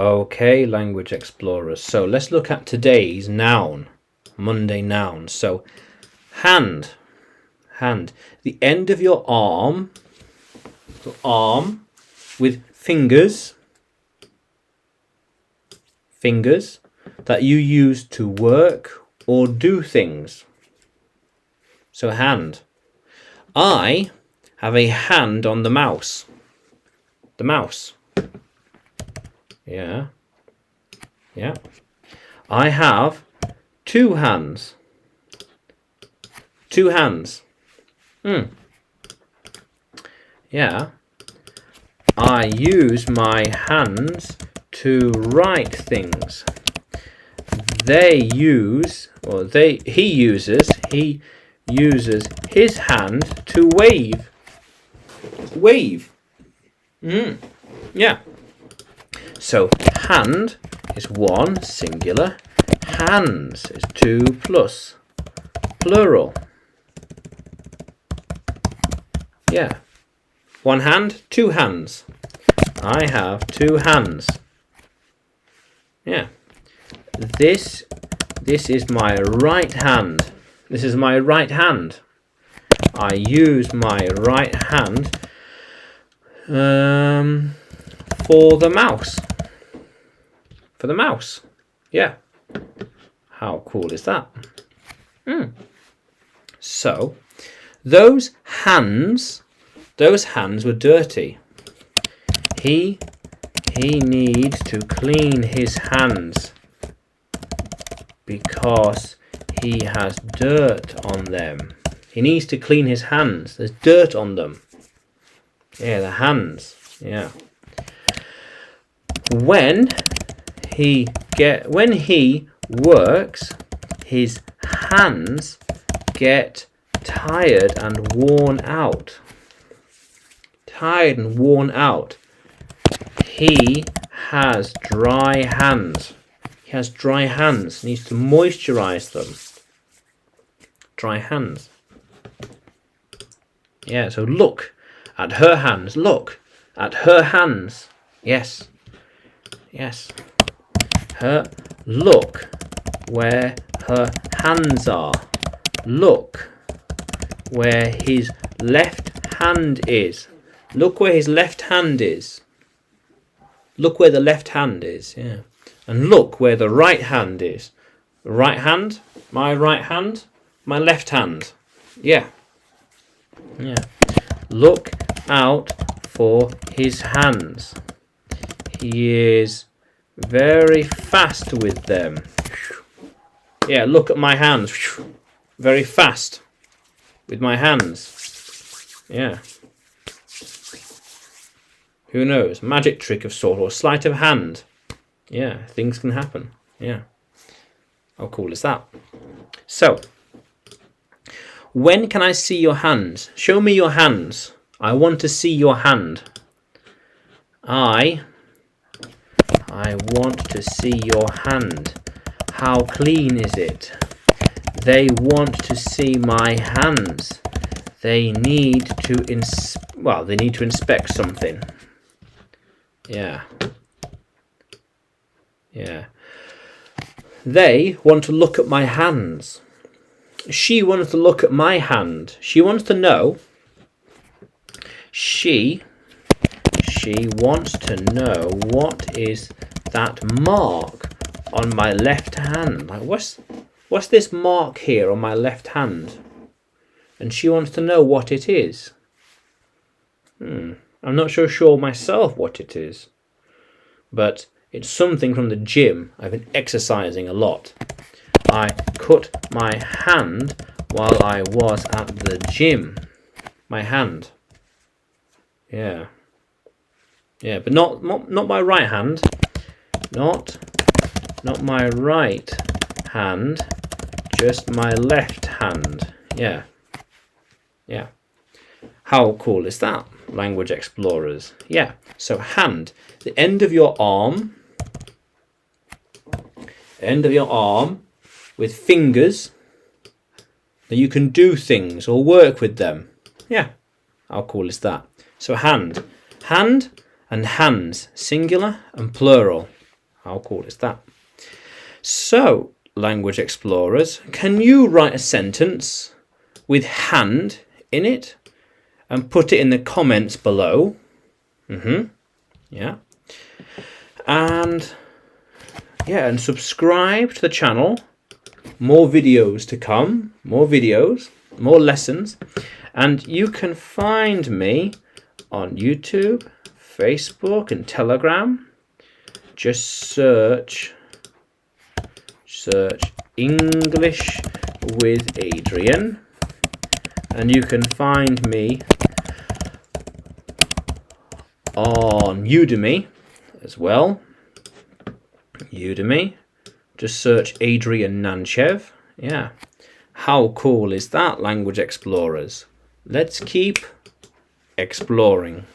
Okay, language explorers. So let's look at today's noun, Monday noun. So hand, hand. The end of your arm, with fingers that you use to work or do things. So hand. I have a hand on the mouse. The mouse. Yeah. Yeah. I have two hands. Two hands. Yeah. I use my hands to write things. He uses his hand to wave. Wave. Yeah. So hand is one, singular. Hands is two plus, plural. Yeah. One hand, two hands. I have two hands. Yeah. This is my right hand. This is my right hand. I use my right hand for the mouse. For the mouse. Yeah. How cool is that? So, those hands were dirty. He needs to clean his hands because he has dirt on them. He needs to clean his hands. There's dirt on them. Yeah, the hands. Yeah. When he works, his hands get tired and worn out. Tired and worn out. He has dry hands. He has dry hands. Needs to moisturize them. Dry hands. Yeah, so look at her hands. Look at her hands. Yes. Yes. Look where her hands are. Look where his left hand is. Look where his left hand is. Look where the left hand is, yeah. And look where the right hand is. Right hand, my left hand. Yeah. Yeah. Look out for his hands. He is very fast with them. Yeah, look at my hands. Very fast with my hands. Yeah. Who knows? Magic trick of sort or sleight of hand. Yeah, things can happen. Yeah. How cool is that? So, when can I see your hands? Show me your hands. I want to see your hand. I want to see your hand. How clean is it? They want to see my hands. They need to inspect something. Yeah. Yeah. They want to look at my hands. She wants to look at my hand. She wants to know. She wants to know what is that mark on my left hand. Like what's this mark here on my left hand? And she wants to know what it is. I'm not so sure myself what it is. But it's something from the gym. I've been exercising a lot. I cut my hand while I was at the gym. My hand. Yeah. Yeah, but not my right hand. Not my right hand. Just my left hand. Yeah. Yeah. How cool is that, language explorers? Yeah. So hand, the end of your arm. End of your arm with fingers that you can do things or work with them. Yeah. How cool is that? So hand. Hand and hands, singular and plural. How cool is that? So, language explorers, can you write a sentence with hand in it and put it in the comments below? Yeah. And yeah, and subscribe to the channel. More videos to come, more videos, more lessons. And you can find me on YouTube, Facebook and Telegram. Just search English with Adrian, and you can find me on Udemy as well. Udemy, just search Adrian Nanchev. Yeah, how cool is that, language explorers? Let's keep exploring.